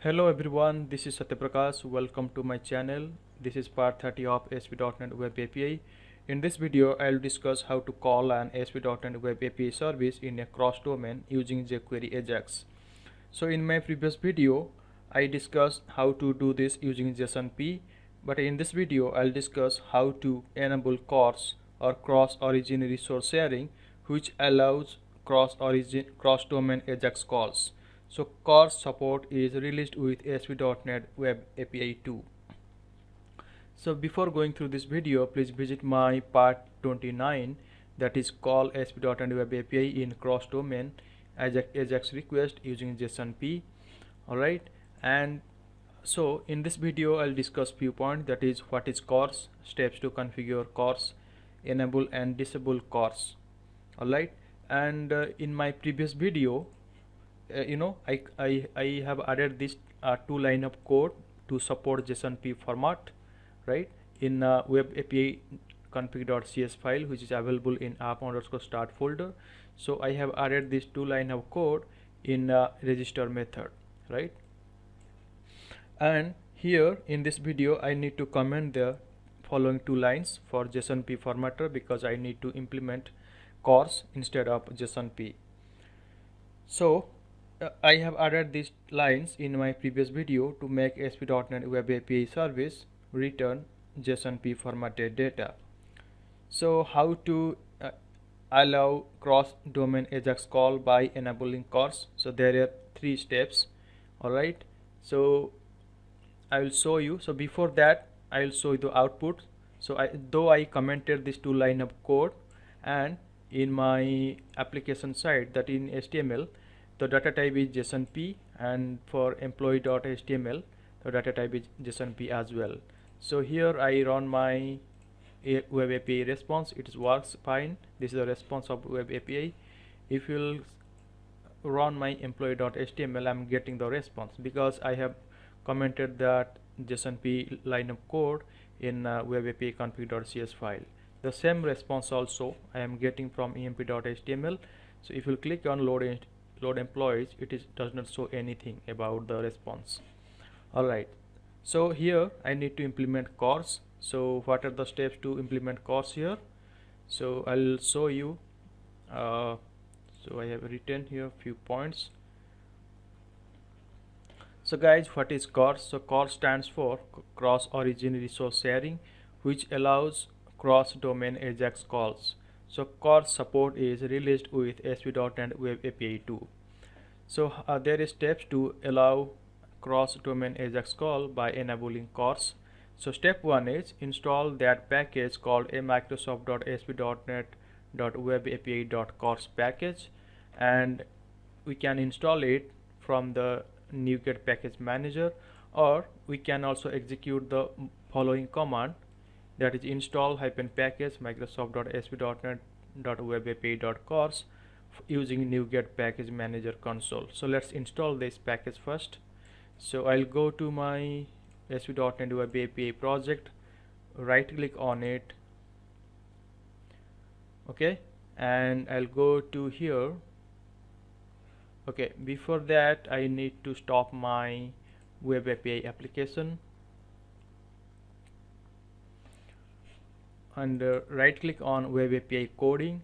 Hello everyone, this is Satyaprakash. Welcome to my channel. This is part 30 of ASP.NET Web API. In this video, I'll discuss how to call an ASP.NET Web API service in a cross-domain using jQuery Ajax. So in my previous video, I discussed how to do this using JSONP, but in this video, I'll discuss how to enable CORS or cross-origin resource sharing, which allows cross-domain Ajax calls. So CORS support is released with ASP.NET Web API 2. So before going through this video, please visit my part 29, that is call ASP.NET Web API in cross-domain Ajax request using JSONP. Alright, and so in this video I'll discuss few points, that is what is CORS, steps to configure CORS, enable and disable CORS. Alright, and in my previous video I have added this two line of code to support JSONP format, right, in web API config.cs file, which is available in app_start folder. So I have added this two line of code in register method, right? And here in this video I need to comment the following two lines for JSONP formatter because I need to implement CORS instead of JSONP. So I have added these lines in my previous video to make ASP.NET Web API service return JSONP formatted data. So how to allow cross-domain Ajax call by enabling CORS? So there are three steps. Alright, so I will show you. So before that I will show you the output. So though I commented this two line of code, and in my application side, that in HTML, the data type is JSONP, and for employee.html the data type is JSONP as well. So here I run my web API response. It works fine. This is the response of web API. If you'll run my employee.html, I'm getting the response because I have commented that JSONP line of code in web API config.cs file. The same response also I am getting from emp.html. So if you click on load employees, does not show anything about the response. Alright, so here I need to implement CORS. So what are the steps to implement CORS here? So I'll show you. So I have written here few points. So guys, what is CORS? So CORS stands for cross-origin resource sharing, which allows cross-domain Ajax calls. So CORS support is released with ASP.NET Web API 2. So there is steps to allow cross-domain Ajax call by enabling CORS. So step 1 is install that package called a Microsoft.ASP.NET.WebAPI.CORS package, and we can install it from the NuGet package manager, or we can also execute the following command, that is install -package Microsoft.ASP.NET.WebAPI.CORS using NuGet package manager console. So let's install this package first. So I'll go to my ASP.NET Web API project, right click on it, okay, and I'll go to here. Okay, before that I need to stop my web API application, and right click on web API coding.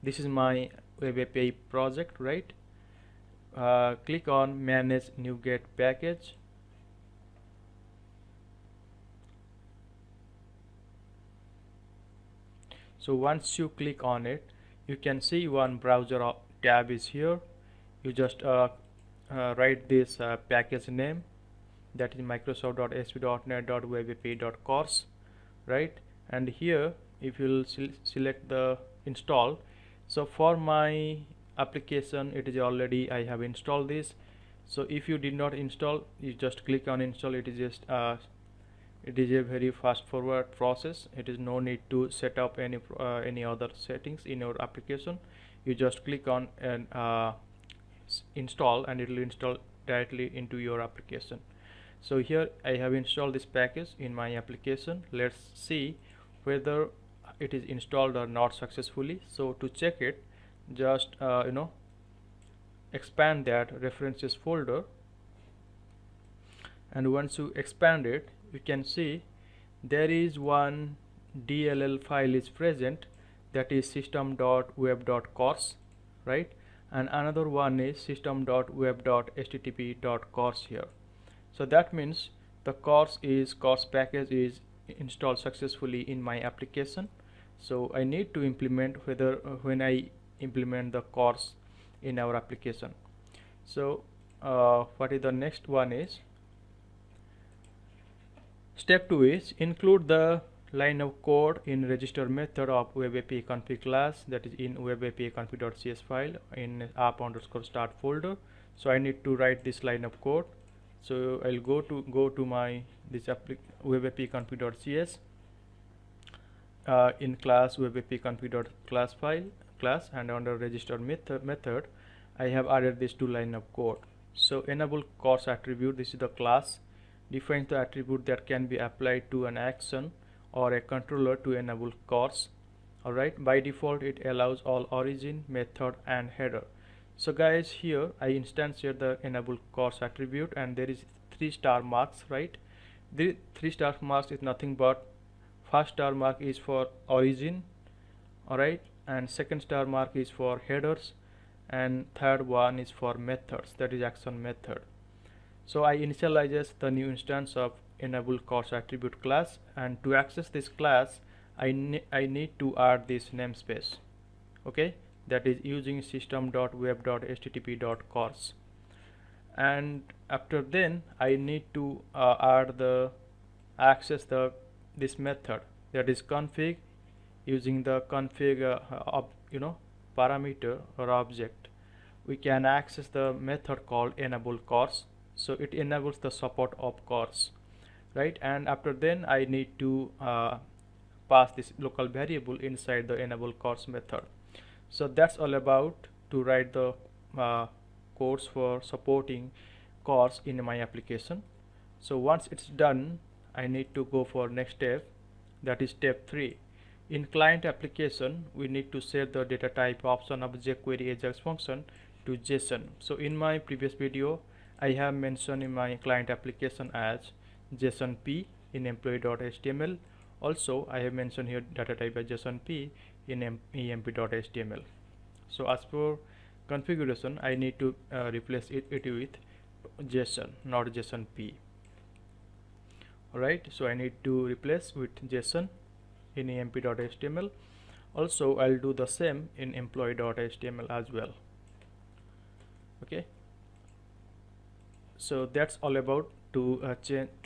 This is my web API project, right? Click on manage NuGet package. So once you click on it, you can see one browser tab is here. You just write this package name, that is Microsoft.ASP.NET.WebAPI.CORS, right? And here if you'll select the install, so for my application it is already, I have installed this. So if you did not install, you just click on install. It is just it is a very fast forward process. It is no need to set up any other settings in your application. You just click on and install, and it will install directly into your application. So here I have installed this package in my application. Let's see whether it is installed or not successfully. So to check it, just expand that references folder and once you expand it, you can see there is one DLL file is present, that is system.web.cors, right, and another one is system.web.http.cors here. So that means the CORS package is installed successfully in my application. So I need to implement when I implement the CORS in our application. So what is the next one is, step 2 is include the line of code in register method of web API config class, that is in web API config.cs file in app_start folder. So I need to write this line of code. So I'll go to my web API config.cs in class web API config.class file class, and under register method I have added this 2 line of code. So enable CORS attribute, this is the class, defines the attribute that can be applied to an action or a controller to enable CORS. Alright, by default it allows all origin, method and header. So guys, here I instantiate the enable CORS attribute, and there is 3 star marks, right? The 3 star marks is nothing but first star mark is for origin, alright, and second star mark is for headers, and third one is for methods, that is action method. So I initialize the new instance of enable CORS attribute class, and to access this class I need to add this namespace, okay, that is using system.web.http.cors, and after then I need to access this method, that is config, using the config parameter or object. We can access the method called enable CORS, so it enables the support of CORS, right? And after then I need to pass this local variable inside the enable CORS method. So that's all about to write the codes for supporting CORS in my application. So once it's done, I need to go for next step, that is step 3. In client application, we need to set the data type option of jQuery Ajax function to JSON. So in my previous video, I have mentioned in my client application as JSONP in employee.html. Also, I have mentioned here data type as JSONP in emp.html. So as per configuration, I need to replace it with JSON, not JSONP. Alright, so I need to replace with JSON in emp.html. Also, I'll do the same in employee.html as well. Okay, so that's all about to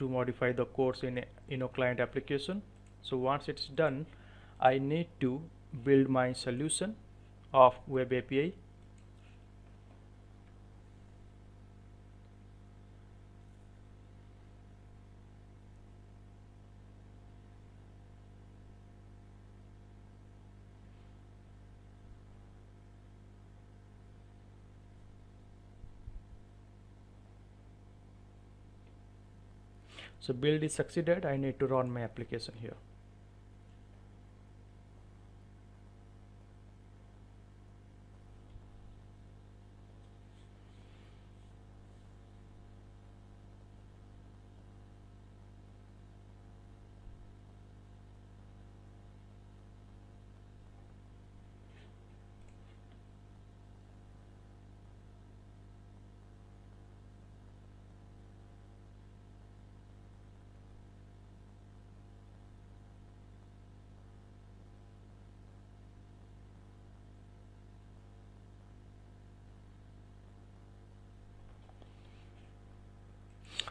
modify the codes in a client application. So once it's done, I need to build my solution of web API. So build is succeeded, I need to run my application here.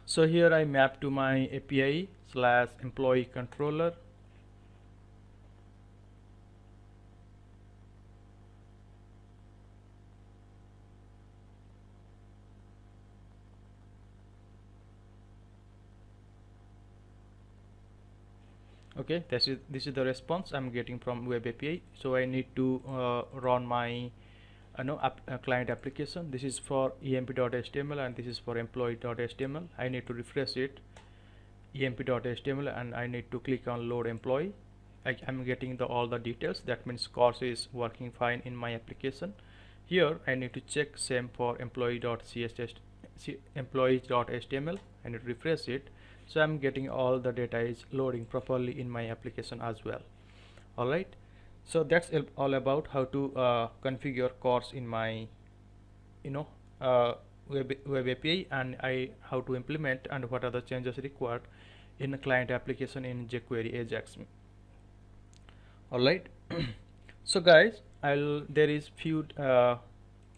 So here I map to my API / employee controller. Okay, this is the response I'm getting from web API. So I need to run my client application. This is for emp.html and this is for employee.html. I need to refresh it, emp.html, and I need to click on load employee. I'm getting all the details. That means CORS is working fine in my application. Here I need to check same for employee.css employees.html and it refresh it. So I'm getting all the data is loading properly in my application as well. Alright, so that's all about how to configure CORS in my you know uh, web API, and how to implement and what are the changes required in a client application in jQuery Ajax. Alright. So guys, there is few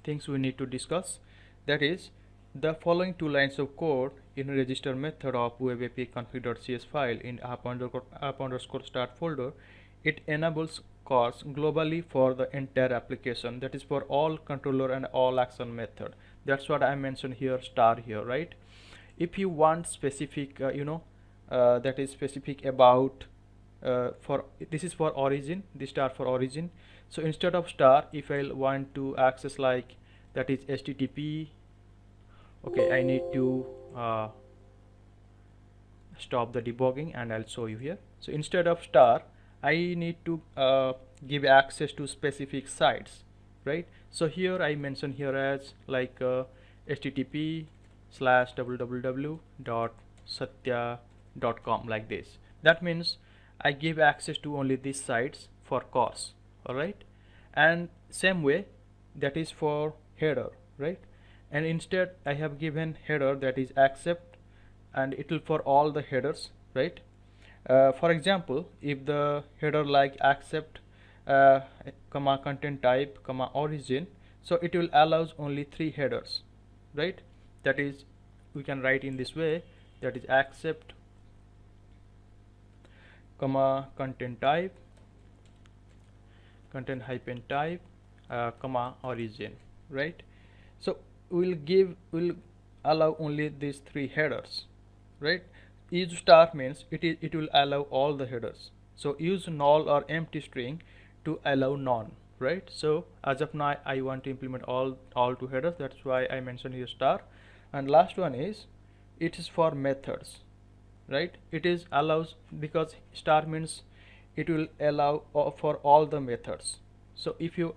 things we need to discuss. That is, the following two lines of code in register method of web API config.cs file in app underscore start folder, it enables CORS globally for the entire application. That is for all controller and all action method. That's what I mentioned here, star here, right? If you want specific that is specific about for this is for origin, the star for origin. So instead of star, if I want to access like that is HTTP, okay, I need to stop the debugging and I'll show you here. So instead of star, I need to give access to specific sites, right? So here I mention here as like http://www.satya.com, like this. That means I give access to only these sites for CORS. Alright, and same way that is for header, right? And instead I have given header that is accept, and it will for all the headers, right? For example, if the header like accept comma content type comma origin, so it will allows only 3 headers, right? That is, we can write in this way, that is accept comma content type content hyphen type comma origin, right? So will allow only these 3 headers, right? Use star means it will allow all the headers. So use null or empty string to allow none, right? So as of now I want to implement all 2 headers, that's why I mentioned here star. And last one is, it is for methods, right? It is allows because star means it will allow for all the methods. So if I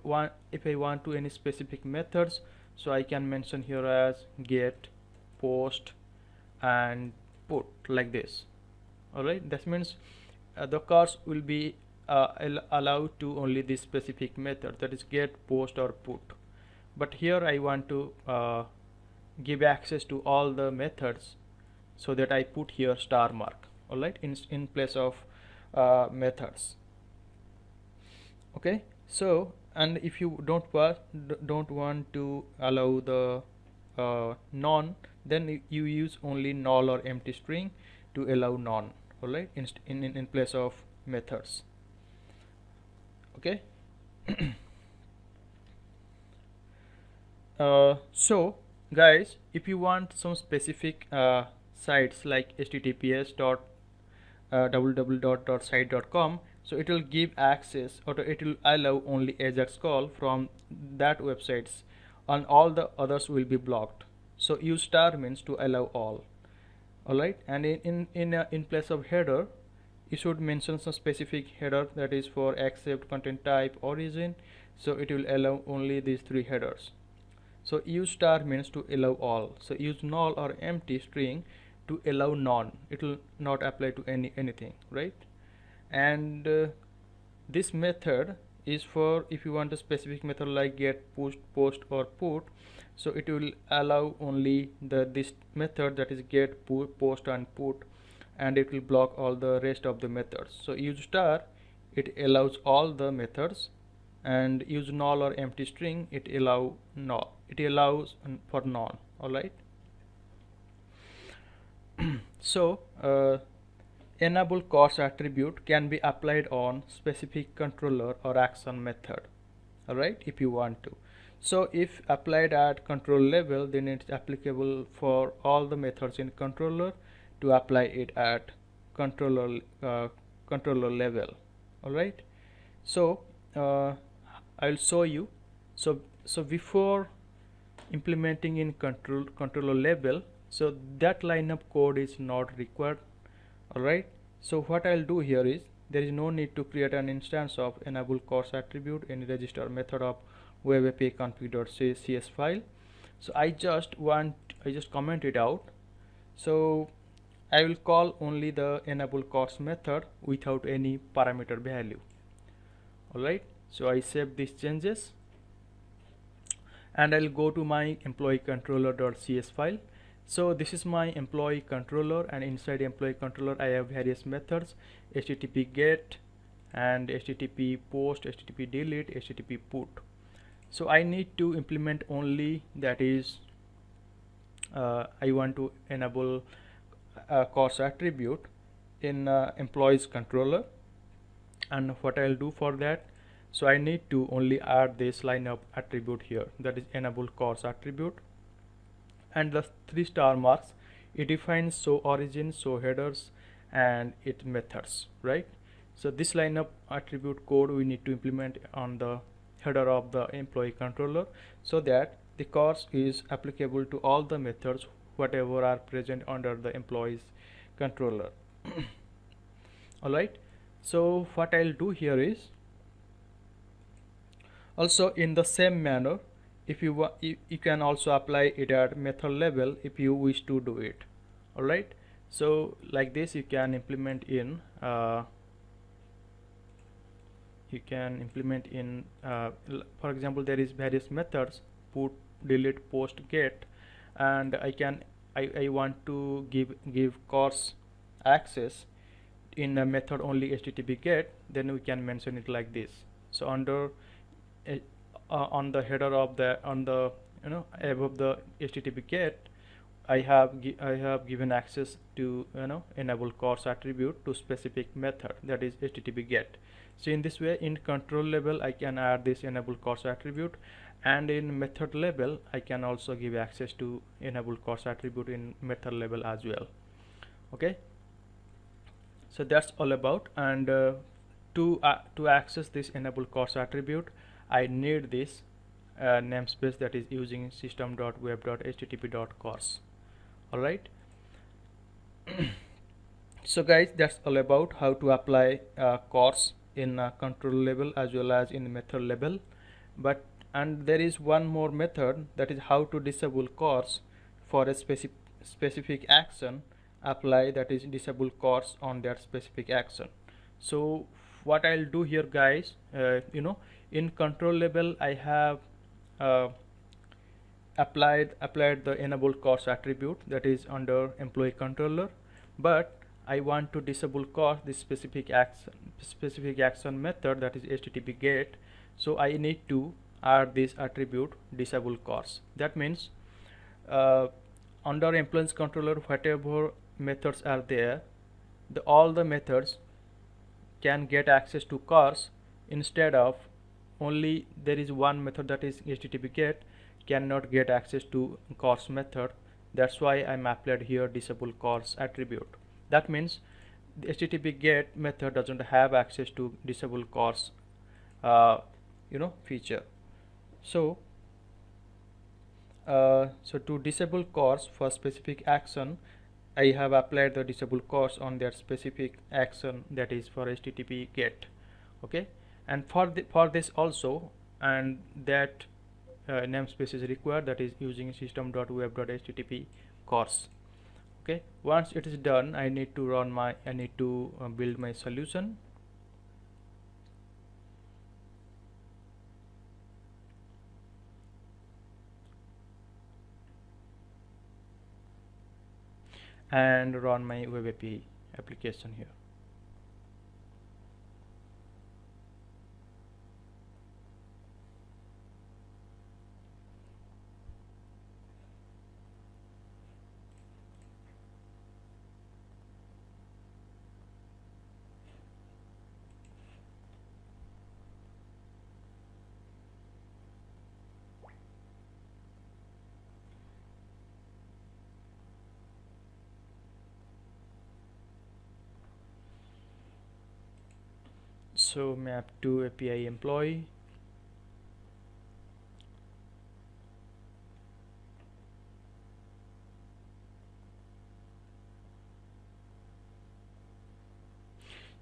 want to any specific methods, so I can mention here as get, post and put, like this. Alright, that means the CORS will be allowed to only this specific method, that is get, post or put. But here I want to give access to all the methods, so that I put here star mark, alright, in place of methods. Okay, so and if you don't want to allow the none, then you use only null or empty string to allow none, alright, in place of methods. Okay. So guys, if you want some specific sites like https://www.site.com, so it will give access, or it will allow only Ajax call from that websites, and all the others will be blocked. So use star means to allow all. Alright, and in place of header, you should mention some specific header, that is for accept, content type, origin. So it will allow only these 3 headers. So use star means to allow all. So use null or empty string to allow none. It will not apply to anything, right? And this method is for if you want a specific method like get, push, post or put. So it will allow only this method, that is get, post and put, and it will block all the rest of the methods. So use star, it allows all the methods, and use null or empty string, it allows for none. Alright. So enable CORS attribute can be applied on specific controller or action method, alright, if you want to. So if applied at control level, then it's applicable for all the methods in controller to apply it at controller level. Alright, so I'll show you. So before implementing in controller level, so that line of code is not required. Alright, so what I'll do here is, there is no need to create an instance of enable CORS attribute in register method of web API config.cs file. So I just comment it out. So I will call only the enable CORS method without any parameter value. Alright, so I save these changes and I'll go to my employee controller.cs file. So this is my employee controller, and inside employee controller I have various methods: http get and http post, http delete, http put. So I need to implement only, that is I want to enable a CORS attribute in employees controller. And what I'll do for that, so I need to only add this line of attribute here, that is enable CORS attribute, and the 3 star marks. It defines show origin, show headers, and it methods, right? So this line of attribute code we need to implement on the header of the employee controller, so that the CORS is applicable to all the methods whatever are present under the employees controller. Alright, so what I'll do here is, also in the same manner, if you can also apply it at method level if you wish to do it. Alright, so like this you can implement in for example, there is various methods: put, delete, post, get, and I want to give CORS access in a method only http get, then we can mention it like this. So under on the header of the above the http get, I have given access to enable CORS attribute to specific method, that is http get. So in this way, in control level I can add this enable CORS attribute, and in method level I can also give access to enable CORS attribute in method level as well. Okay, so that's all about. And to access this enable CORS attribute, I need this namespace, that is using system.web.http.cors. Alright, so guys, that's all about how to apply CORS in control level as well as in method level. And there is one more method, that is how to disable CORS for a specific action apply, that is disable CORS on that specific action. So what I'll do here, guys, in control level I have applied the enable CORS attribute, that is under employee controller, but I want to disable CORS, this specific action method, that is http get. So I need to add this attribute disable CORS. That means under employees controller, whatever methods are there, all the methods can get access to CORS, instead of only there is one method, that is http get, cannot get access to CORS method. That's why I'm applied here disable CORS attribute. That means the http get method doesn't have access to disable CORS feature. So to disable CORS for specific action, I have applied the disable CORS on that specific action, that is for http get. Okay, and for this also, and that namespace is required, that is using system.web.http CORS. Okay, once it is done, I need to build my solution. And run my web API application here. So map to API employee,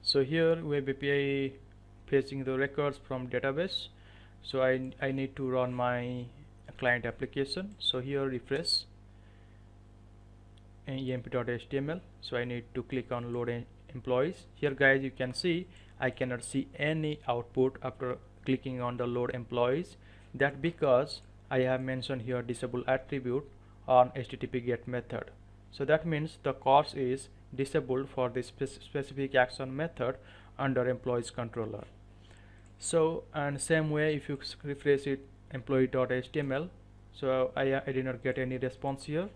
so here web API fetching the records from database. So I need to run my client application. So here refresh emp.html. So I need to click on load employees. Here guys, you can see I cannot see any output after clicking on the load employees. That because I have mentioned here disable attribute on HTTP GET method. So that means the CORS is disabled for this specific action method under employees controller. So and same way, if you refresh it employee.html, so I did not get any response here.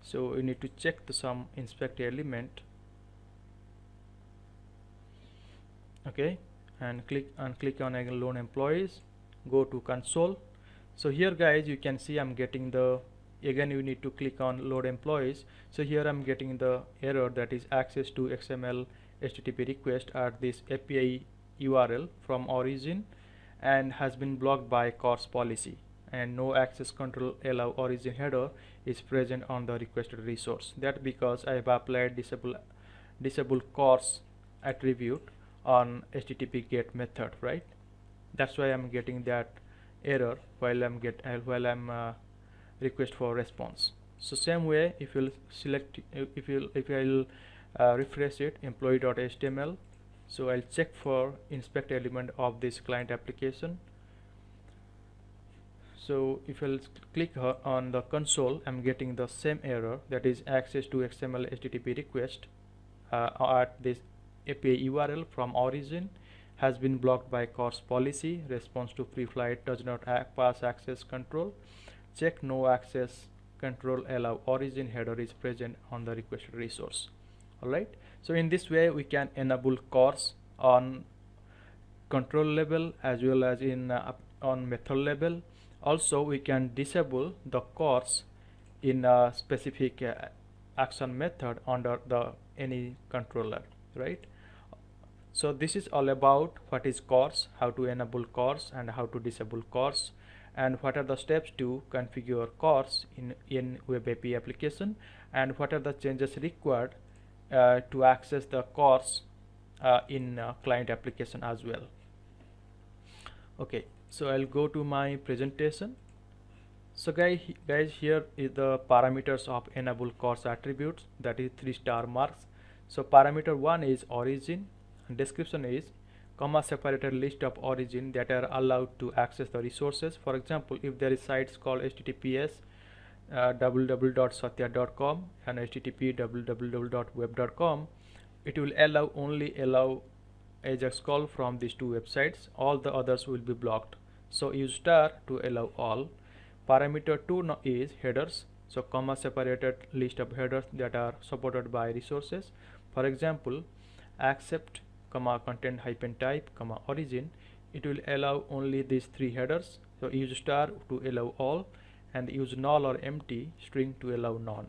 So you need to check the some inspect element. Okay, and click on load employees, go to console. So here guys, you can see I'm getting the, again you need to click on load employees. So here I'm getting the error that is access to XML HTTP request at this API URL from origin and has been blocked by CORS policy, and no access control allow origin header is present on the requested resource. That because I have applied disable CORS attribute on HTTP GET method, right? That's why I'm getting that error while I'm request for response. So same way, if you'll select, if I'll refresh it employee.html, so I'll check for inspect element of this client application. So if I'll click on the console, I'm getting the same error, that is access to XML HTTP request at this API URL from origin has been blocked by CORS policy. Response to pre-flight does not pass access control. Check no access control allow origin header is present on the requested resource. Alright, so in this way we can enable CORS on control level as well as in on method level. Also we can disable the CORS in a specific action method under the any controller, right? So this is all about what is CORS, how to enable CORS and how to disable CORS, and what are the steps to configure CORS in web API application, and what are the changes required to access the CORS in client application as well. Okay, so I'll go to my presentation. So guys, here is the parameters of enable CORS attributes, that is 3-star marks. So parameter 1 is origin, and description is comma separated list of origin that are allowed to access the resources. For example, if there is sites called https www.satya.com and http www.web.com, it will only allow Ajax call from these two websites. All the others will be blocked. So use star to allow all. Parameter 2 is headers, so comma separated list of headers that are supported by resources. For example, accept comma content hyphen type comma origin, it will allow only these 3 headers. So use star to allow all, and use null or empty string to allow none.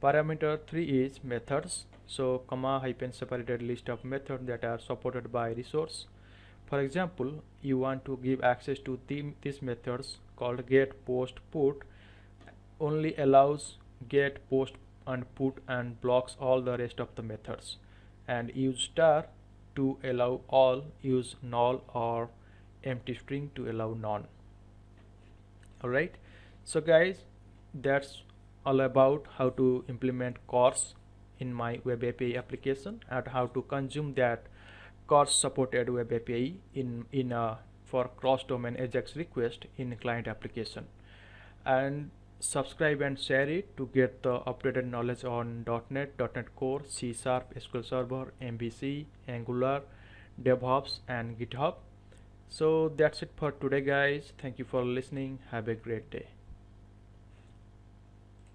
Parameter 3 is methods, so comma hyphen separated list of methods that are supported by resource. For example, you want to give access to these methods called get, post, put, only allows get, post and put and blocks all the rest of the methods. And use star to allow all, use null or empty string to allow none. Alright, so guys, that's all about how to implement CORS in my web API application and how to consume that CORS supported web API for cross-domain Ajax request in client application. And subscribe and share it to get the updated knowledge on .NET, .NET Core, C#, SQL Server, MVC, Angular, DevOps and GitHub. So that's it for today guys. Thank you for listening. Have a great day.